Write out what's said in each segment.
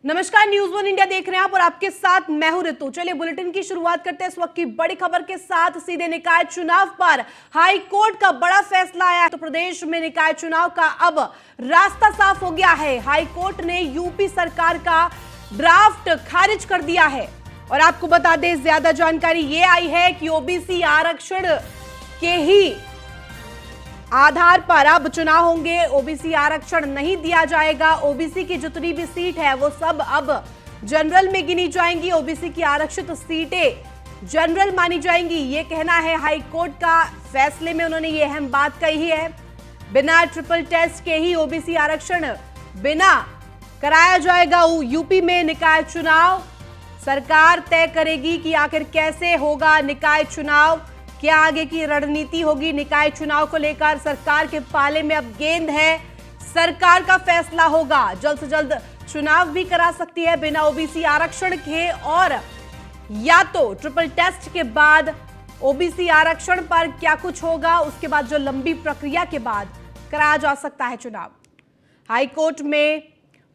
नमस्कार, news one India देख रहे हैं आप और आपके साथ मैं हूं ऋतु। चलिए बुलेटिन की शुरुआत करते हैं इस वक्त की बड़ी खबर के साथ। सीधे निकाय चुनाव पर हाई कोर्ट का बड़ा फैसला आया। तो प्रदेश में निकाय चुनाव का अब रास्ता साफ हो गया है। हाई कोर्ट ने यूपी सरकार का ड्राफ्ट खारिज कर दिया है। और आपको बता दें, ज्यादा जानकारी ये आई है कि ओबीसी आरक्षण के ही आधार पर अब चुनाव होंगे। ओबीसी आरक्षण नहीं दिया जाएगा। ओबीसी की जितनी भी सीट है वो सब अब जनरल में गिनी जाएंगी। ओबीसी की आरक्षित सीटें जनरल मानी जाएंगी, ये कहना है हाई कोर्ट का। फैसले में उन्होंने ये अहम बात कही है। बिना ट्रिपल टेस्ट के ही ओबीसी आरक्षण बिना कराया जाएगा यूपी में निकाय चुनाव। सरकार तय करेगी कि आखिर कैसे होगा निकाय चुनाव, क्या आगे की रणनीति होगी निकाय चुनाव को लेकर। सरकार के पाले में अब गेंद है, सरकार का फैसला होगा। जल्द से जल्द चुनाव भी करा सकती है बिना ओबीसी आरक्षण के, और या तो ट्रिपल टेस्ट के बाद ओबीसी आरक्षण पर क्या कुछ होगा, उसके बाद जो लंबी प्रक्रिया के बाद कराया जा सकता है चुनाव। हाई कोर्ट में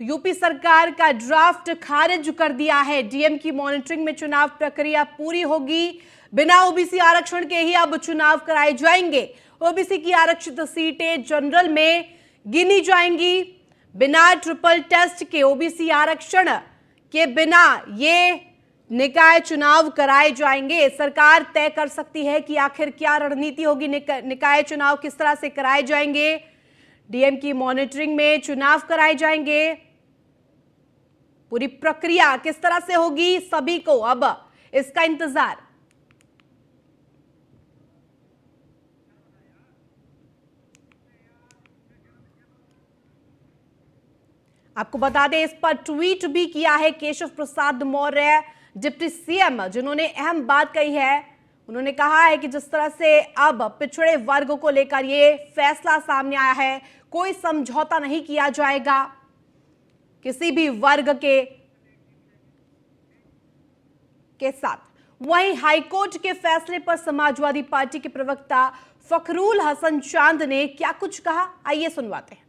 यूपी सरकार का ड्राफ्ट खारिज कर दिया है। डीएम की मॉनिटरिंग में चुनाव प्रक्रिया पूरी होगी। बिना ओबीसी आरक्षण के ही अब चुनाव कराए जाएंगे। ओबीसी की आरक्षित सीटें जनरल में गिनी जाएंगी। बिना ट्रिपल टेस्ट के ओबीसी आरक्षण के बिना ये निकाय चुनाव कराए जाएंगे। सरकार तय कर सकती है कि आखिर क्या रणनीति होगी, निकाय चुनाव किस तरह से कराए जाएंगे। डीएम की मॉनिटरिंग में चुनाव कराए जाएंगे। पूरी प्रक्रिया किस तरह से होगी, सभी को अब इसका इंतजार। आपको बता दें, इस पर ट्वीट भी किया है केशव प्रसाद मौर्य, डिप्टी सीएम, जिन्होंने अहम बात कही है। उन्होंने कहा है कि जिस तरह से अब पिछड़े वर्ग को लेकर ये फैसला सामने आया है, कोई समझौता नहीं किया जाएगा किसी भी वर्ग के साथ। वहीं हाईकोर्ट के फैसले पर समाजवादी पार्टी के प्रवक्ता फखरुल हसन चांद ने क्या कुछ कहा, आइए सुनवाते हैं।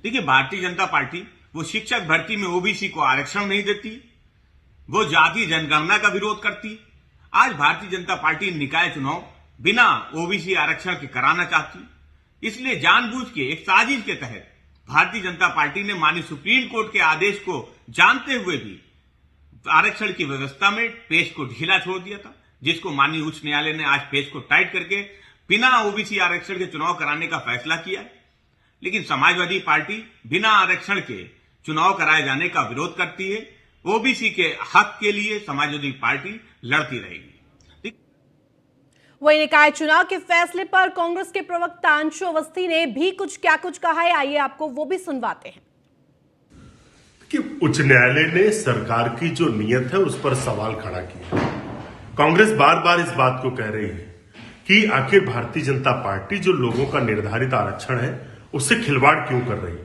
देखिए, भारतीय जनता पार्टी वो शिक्षक भर्ती में ओबीसी को आरक्षण नहीं देती, वो जाति जनगणना का विरोध करती। आज भारतीय जनता पार्टी निकाय चुनाव बिना ओबीसी आरक्षण के कराना चाहती। इसलिए जानबूझ के एक साजिश के तहत भारतीय जनता पार्टी ने माननीय सुप्रीम कोर्ट के आदेश को जानते हुए भी आरक्षण की व्यवस्था में पेज को ढीला छोड़ दिया था, जिसको माननीय उच्च न्यायालय ने आज पेज को टाइट करके बिना ओबीसी आरक्षण के चुनाव कराने का फैसला किया। लेकिन समाजवादी पार्टी बिना आरक्षण के चुनाव कराए जाने का विरोध करती है। ओबीसी के हक के लिए समाजवादी पार्टी लड़ती रहेगी। वही निकाय चुनाव के फैसले पर कांग्रेस के प्रवक्ता अंशु अवस्थी ने भी क्या कुछ कहा है, आइए आपको वो भी सुनवाते हैं। कि उच्च न्यायालय ने सरकार की जो नीयत है उस पर सवाल खड़ा किया। कांग्रेस बार बार इस बात को कह रही है कि आखिर भारतीय जनता पार्टी जो लोगों का निर्धारित आरक्षण है उससे खिलवाड़ क्यों कर रही है।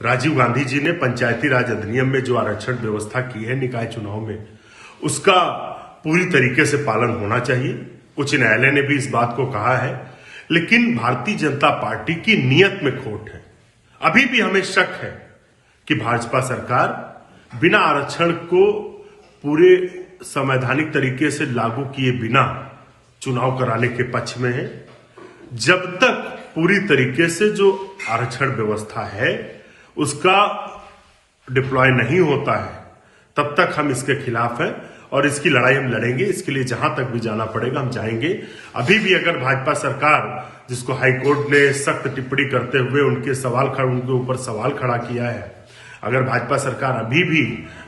राजीव गांधी जी ने पंचायती राज अधिनियम में जो आरक्षण व्यवस्था की है निकाय चुनाव में, उसका पूरी तरीके से पालन होना चाहिए। उच्च न्यायालय ने भी इस बात को कहा है, लेकिन भारतीय जनता पार्टी की नीयत में खोट है। अभी भी हमें शक है कि भाजपा सरकार बिना आरक्षण को पूरे संवैधानिक तरीके से लागू किए बिना चुनाव कराने के पक्ष में है। जब तक पूरी तरीके से जो आरक्षण व्यवस्था है उसका डिप्लॉय नहीं होता है, तब तक हम इसके खिलाफ हैं और इसकी लड़ाई हम लड़ेंगे। इसके लिए जहां तक भी जाना पड़ेगा हम जाएंगे। अभी भी अगर भाजपा सरकार, जिसको हाईकोर्ट ने सख्त टिप्पणी करते हुए उनके ऊपर सवाल खड़ा किया है, अगर भाजपा सरकार अभी भी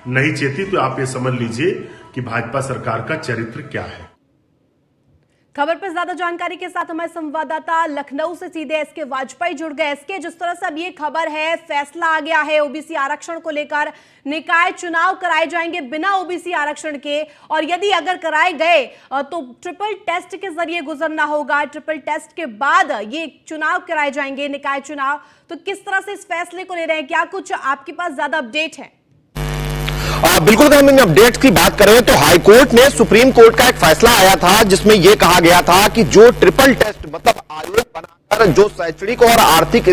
नहीं चेती तो आप ये समझ लीजिए कि भाजपा सरकार का चरित्र क्या है। खबर पर ज्यादा जानकारी के साथ हमारे संवाददाता लखनऊ से सीधे एसके वाजपेयी जुड़ गए। एसके, जिस तरह से अब ये खबर है, फैसला आ गया है ओबीसी आरक्षण को लेकर, निकाय चुनाव कराए जाएंगे बिना ओबीसी आरक्षण के, और यदि अगर कराए गए तो ट्रिपल टेस्ट के जरिए गुजरना होगा। ट्रिपल टेस्ट के बाद ये चुनाव कराए जाएंगे निकाय चुनाव। तो किस तरह से इस फैसले को ले रहे हैं, क्या कुछ आपके पास ज्यादा अपडेट है? बिल्कुल, अगर हम इन अपडेट्स की बात करें तो हाईकोर्ट ने सुप्रीम कोर्ट का एक फैसला आया था जिसमें यह कहा गया था कि जो ट्रिपल टेस्ट मतलब आयोग बनाकर जो शैक्षणिक और आर्थिक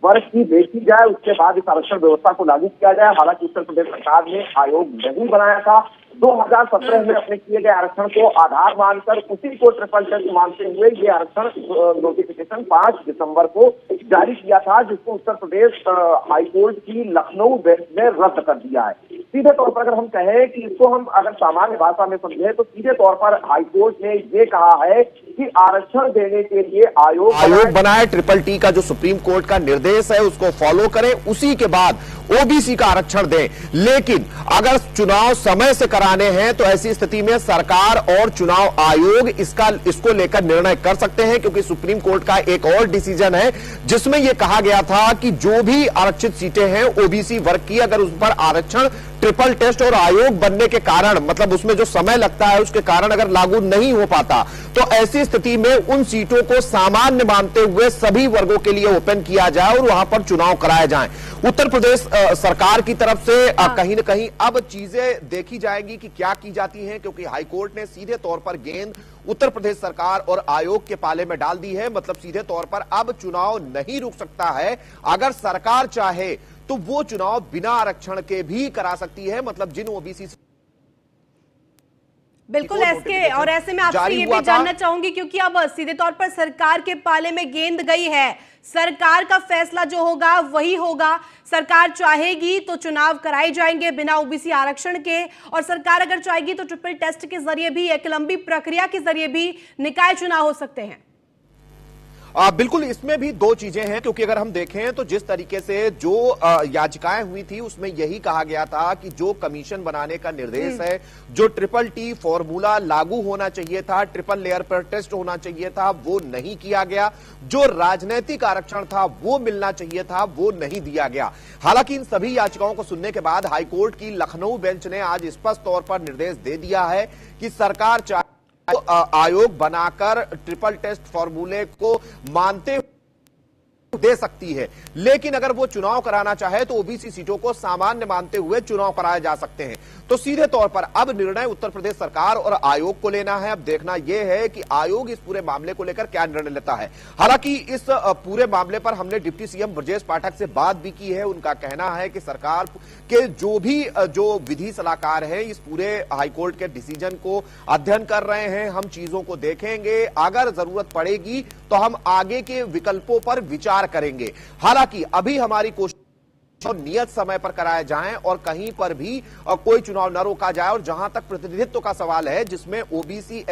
वर्ग की देखी जाए, उसके बाद इस आरक्षण व्यवस्था को लागू किया जाए। हालांकि उत्तर प्रदेश सरकार ने आयोग नहीं बनाया था। 2017 में अपने किए गए आरक्षण को आधार मानकर उसी को ट्रिपल टेस्ट मानते हुए ये आरक्षण नोटिफिकेशन 5 दिसंबर को जारी किया था, जिसको उत्तर प्रदेश हाईकोर्ट की लखनऊ बेंच ने रद्द कर दिया है। सीधे तौर पर अगर हम कहें कि इसको हम अगर सामान्य भाषा में समझे तो सीधे तौर पर हाईकोर्ट ने ये कहा है कि आरक्षण देने के लिए आयोग बनाए। ट्रिपल टी का जो सुप्रीम कोर्ट का निर्देश है उसको फॉलो करें, उसी के बाद ओबीसी का आरक्षण दें। लेकिन अगर चुनाव समय से कराने हैं तो ऐसी स्थिति में सरकार और चुनाव आयोग इसको लेकर निर्णय कर सकते हैं, क्योंकि सुप्रीम कोर्ट का एक और डिसीजन है जिसमें यह कहा गया था कि जो भी आरक्षित सीटें हैं ओबीसी वर्ग की, अगर उस पर आरक्षण ट्रिपल टेस्ट और आयोग बनने के कारण, मतलब उसमें जो समय लगता है उसके कारण अगर लागू नहीं हो पाता, तो ऐसी स्थिति में उन सीटों को सामान्य मानते हुए सभी वर्गों के लिए ओपन किया जाए और वहां पर चुनाव कराए जाएं। उत्तर प्रदेश सरकार की तरफ से कहीं न कहीं अब चीजें देखी जाएगी कि क्या की जाती हैं, क्योंकि हाईकोर्ट ने सीधे तौर पर गेंद उत्तर प्रदेश सरकार और आयोग के पाले में डाल दी है। मतलब सीधे तौर पर अब चुनाव नहीं रुक सकता है। अगर सरकार चाहे तो वो चुनाव बिना आरक्षण के भी करा सकती है। मतलब जिन ओबीसी बिल्कुल एसके, और ऐसे में आपसे ये भी जानना चाहूंगी, क्योंकि अब सीधे तौर पर सरकार के पाले में गेंद गई है, सरकार का फैसला जो होगा वही होगा। सरकार चाहेगी तो चुनाव कराए जाएंगे बिना ओबीसी आरक्षण के, और सरकार अगर चाहेगी तो ट्रिपल टेस्ट के जरिए भी, एक लंबी प्रक्रिया के जरिए भी निकाय चुनाव हो सकते हैं। बिल्कुल, इसमें भी दो चीजें हैं, क्योंकि अगर हम देखें तो जिस तरीके से जो याचिकाएं हुई थी उसमें यही कहा गया था कि जो कमीशन बनाने का निर्देश है, जो ट्रिपल टी फॉर्मूला लागू होना चाहिए था, ट्रिपल लेयर पर टेस्ट होना चाहिए था, वो नहीं किया गया। जो राजनीतिक आरक्षण था वो मिलना चाहिए था, वो नहीं दिया गया। हालांकि इन सभी याचिकाओं को सुनने के बाद हाईकोर्ट की लखनऊ बेंच ने आज स्पष्ट तौर पर निर्देश दे दिया है कि सरकार चाहे तो आयोग बनाकर ट्रिपल टेस्ट फॉर्मूले को मानते दे सकती है, लेकिन अगर वो चुनाव कराना चाहे तो ओबीसी सीटों को सामान्य मानते हुए चुनाव कराए जा सकते हैं। तो सीधे तौर पर अब निर्णय उत्तर प्रदेश सरकार और आयोग को लेना है। अब देखना यह है कि आयोग इस पूरे मामले को लेकर क्या निर्णय लेता है। हालांकि इस पूरे मामले पर हमने डिप्टी सीएम ब्रजेश पाठक से बात भी की है। उनका कहना है कि सरकार के जो विधि सलाहकार है इस पूरे हाईकोर्ट के डिसीजन को अध्ययन कर रहे हैं। हम चीजों को देखेंगे, अगर जरूरत पड़ेगी तो हम आगे के विकल्पों पर विचार करेंगे। हालांकि अभी हमारी कोशिश नियत समय पर कराए जाएं और कहीं पर भी कोई चुनाव न रोका जाए। और जहां तक प्रतिनिधित्व का सवाल है, जिसमें ओबीसी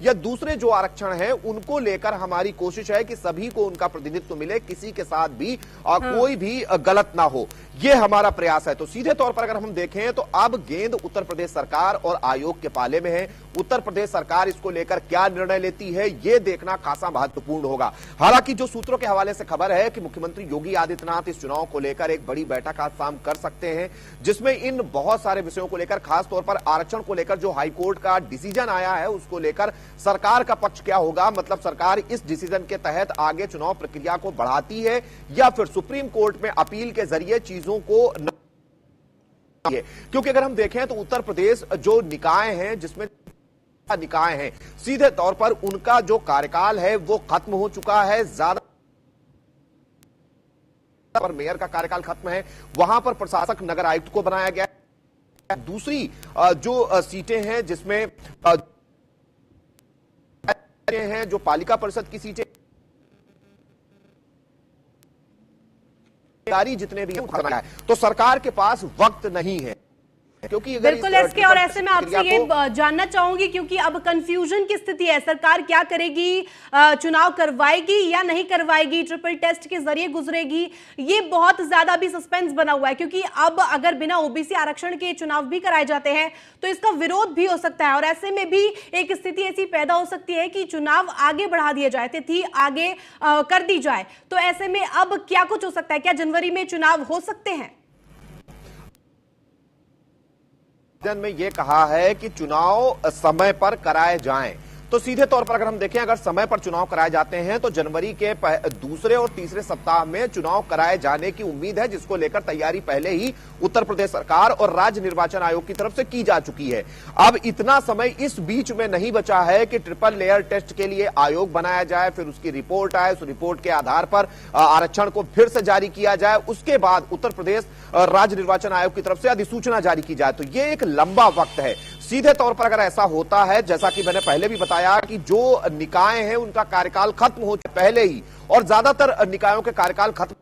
या दूसरे जो आरक्षण है उनको लेकर हमारी कोशिश है कि सभी को उनका प्रतिनिधित्व मिले, किसी के साथ भी कोई भी गलत ना हो, ये हमारा प्रयास है। तो सीधे तौर पर अगर हम देखें तो अब गेंद उत्तर प्रदेश सरकार और आयोग के पाले में है। उत्तर प्रदेश सरकार इसको लेकर क्या निर्णय लेती है ये देखना खासा महत्वपूर्ण होगा। हालांकि जो सूत्रों के हवाले से खबर है कि मुख्यमंत्री योगी आदित्यनाथ इस चुनाव को लेकर एक बड़ी बैठक आज शाम कर सकते हैं, जिसमें इन बहुत सारे विषयों को लेकर, खासतौर पर आरक्षण को लेकर जो हाईकोर्ट का डिसीजन आया है उसको लेकर सरकार का पक्ष क्या होगा। मतलब सरकार इस डिसीजन के तहत आगे चुनाव प्रक्रिया को बढ़ाती है या फिर सुप्रीम कोर्ट में अपील के जरिए चीजों को क्योंकि अगर हम देखें तो उत्तर प्रदेश जो निकाय हैं, जिसमें निकाय हैं, सीधे तौर पर उनका जो कार्यकाल है वो खत्म हो चुका है। ज्यादा पर मेयर का कार्यकाल खत्म है, वहां पर प्रशासक नगर आयुक्त को बनाया गया है। दूसरी जो सीटें हैं जिसमें हैं जो पालिका परिषद की सीटें, जितने भी हैं, तो सरकार के पास वक्त नहीं है, क्योंकि बिल्कुल एसके, और ऐसे में आपसे ये जानना चाहूंगी, क्योंकि अब कंफ्यूजन की स्थिति है, सरकार क्या करेगी, चुनाव करवाएगी या नहीं करवाएगी, ट्रिपल टेस्ट के जरिए गुजरेगी, ये बहुत ज्यादा भी सस्पेंस बना हुआ है। क्योंकि अब अगर बिना ओबीसी आरक्षण के चुनाव भी कराए जाते हैं तो इसका विरोध भी हो सकता है, और ऐसे में भी एक स्थिति ऐसी पैदा हो सकती है कि चुनाव आगे बढ़ा दिया जाए, तिथि आगे कर दी जाए। तो ऐसे में अब क्या कुछ हो सकता है, क्या जनवरी में चुनाव हो सकते हैं? में यह कहा है कि चुनाव समय पर कराए जाएं, तो सीधे तौर पर अगर हम देखें, अगर समय पर चुनाव कराए जाते हैं तो जनवरी के दूसरे और तीसरे सप्ताह में चुनाव कराए जाने की उम्मीद है, जिसको लेकर तैयारी पहले ही उत्तर प्रदेश सरकार और राज्य निर्वाचन आयोग की तरफ से की जा चुकी है। अब इतना समय इस बीच में नहीं बचा है कि ट्रिपल लेयर टेस्ट के लिए आयोग बनाया जाए, फिर उसकी रिपोर्ट आए, उस रिपोर्ट के आधार पर आरक्षण को फिर से जारी किया जाए, उसके बाद उत्तर प्रदेश राज्य निर्वाचन आयोग की तरफ से अधिसूचना जारी की जाए। तो यह एक लंबा वक्त है। सीधे तौर पर अगर ऐसा होता है, जैसा कि मैंने पहले भी बताया कि जो निकाय हैं उनका कार्यकाल खत्म हो चुका पहले ही, और ज्यादातर निकायों के कार्यकाल खत्म,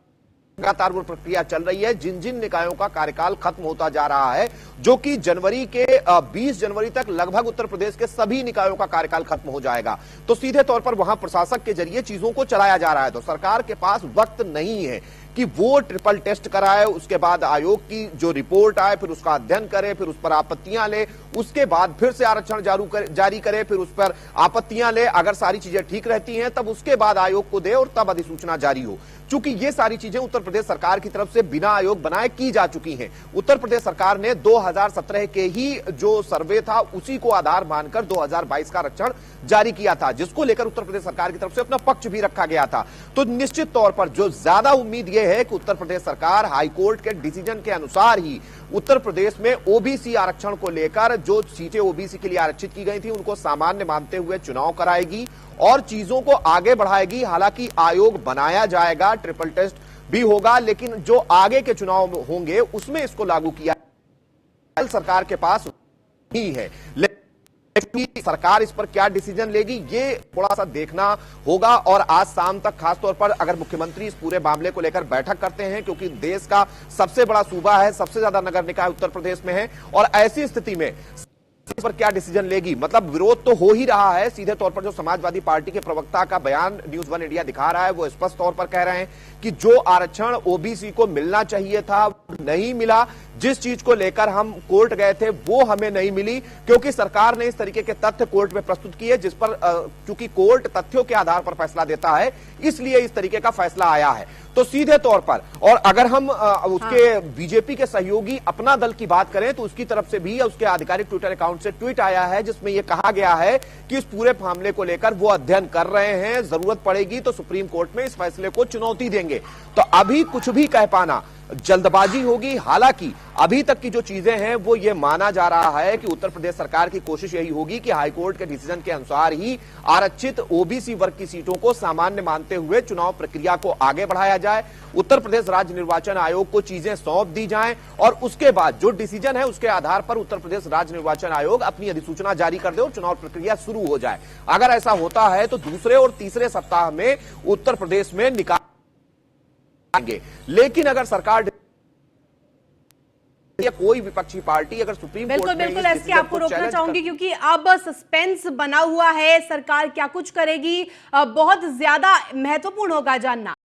लगातार वो प्रक्रिया चल रही है। जिन जिन निकायों का कार्यकाल खत्म होता जा रहा है, जो कि जनवरी के 20 जनवरी तक लगभग उत्तर प्रदेश के सभी निकायों का कार्यकाल खत्म हो जाएगा, तो सीधे तौर पर वहां प्रशासक के जरिए चीजों को चलाया जा रहा है। तो सरकार के पास वक्त नहीं है कि वो ट्रिपल टेस्ट कराए, उसके बाद आयोग की जो रिपोर्ट आए फिर उसका अध्ययन करे, फिर उस पर आपत्तियां ले, उसके बाद फिर से आरक्षण जारी करे, फिर उस पर आपत्तियां ले, अगर सारी चीजें ठीक रहती हैं तब उसके बाद आयोग को दे और तब अधिसूचना जारी हो। चूंकि ये सारी चीजें उत्तर प्रदेश सरकार की तरफ से बिना आयोग बनाए की जा चुकी हैं। उत्तर प्रदेश सरकार ने 2017 के ही जो सर्वे था उसी को आधार मानकर 2022 का आरक्षण जारी किया था, जिसको लेकर उत्तर प्रदेश सरकार की तरफ से अपना पक्ष भी रखा गया था। तो निश्चित तौर पर जो ज्यादा उम्मीद यह है कि उत्तर प्रदेश सरकार हाईकोर्ट के डिसीजन के अनुसार ही उत्तर प्रदेश में ओबीसी आरक्षण को लेकर जो सीटें ओबीसी के लिए आरक्षित की गई थी उनको सामान्य मानते हुए चुनाव कराएगी और चीजों को आगे बढ़ाएगी। हालांकि आयोग बनाया जाएगा, ट्रिपल टेस्ट भी होगा, लेकिन जो आगे के चुनाव होंगे उसमें इसको लागू किया सरकार के पास नहीं है। लेकिन सरकार इस पर क्या डिसीजन लेगी ये थोड़ा सा देखना होगा। और आज शाम तक खासतौर पर अगर मुख्यमंत्री इस पूरे मामले को लेकर बैठक करते हैं, क्योंकि देश का सबसे बड़ा सूबा है, सबसे ज्यादा नगर निकाय उत्तर प्रदेश में है, और ऐसी स्थिति में इस पर क्या डिसीजन लेगी, मतलब विरोध तो हो ही रहा है। सीधे तौर पर जो समाजवादी पार्टी के प्रवक्ता का बयान न्यूज़ वन इंडिया दिखा रहा है, वो स्पष्ट तौर पर कह रहे हैं कि जो आरक्षण ओबीसी को मिलना चाहिए था नहीं मिला, जिस चीज को लेकर हम कोर्ट गए थे वो हमें नहीं मिली, क्योंकि सरकार ने इस तरीके के तथ्य कोर्ट में प्रस्तुत किए जिस पर चूंकि कोर्ट तथ्यों के आधार पर फैसला देता है, इसलिए इस तरीके का फैसला आया है। तो सीधे तौर पर, और अगर हम उसके बीजेपी के सहयोगी अपना दल की बात करें तो उसकी तरफ से भी उसके आधिकारिक ट्विटर अकाउंट से ट्वीट आया है जिसमें यह कहा गया है कि इस पूरे मामले को लेकर वो अध्ययन कर रहे हैं, जरूरत पड़ेगी तो सुप्रीम कोर्ट में इस फैसले को चुनौती देंगे। तो अभी कुछ भी कह पाना जल्दबाजी होगी। हालांकि अभी तक की जो चीजें हैं वो ये माना जा रहा है कि उत्तर प्रदेश सरकार की कोशिश यही होगी कि हाईकोर्ट के डिसीजन के अनुसार ही आरक्षित ओबीसी वर्ग की सीटों को सामान्य मानते हुए चुनाव प्रक्रिया को आगे बढ़ाया जाए, उत्तर प्रदेश राज्य निर्वाचन आयोग को चीजें सौंप दी जाएं और उसके बाद जो डिसीजन है उसके आधार पर उत्तर प्रदेश राज्य निर्वाचन आयोग अपनी अधिसूचना जारी कर दे और चुनाव प्रक्रिया शुरू हो जाए। अगर ऐसा होता है तो दूसरे और तीसरे सप्ताह में उत्तर प्रदेश में निकाय, लेकिन अगर सरकार या कोई विपक्षी पार्टी अगर सुप्रीम कोर्ट में बिल्कुल एसके आपको रोकना चाहूंगी क्योंकि अब सस्पेंस बना हुआ है, सरकार क्या कुछ करेगी बहुत ज्यादा महत्वपूर्ण होगा जानना।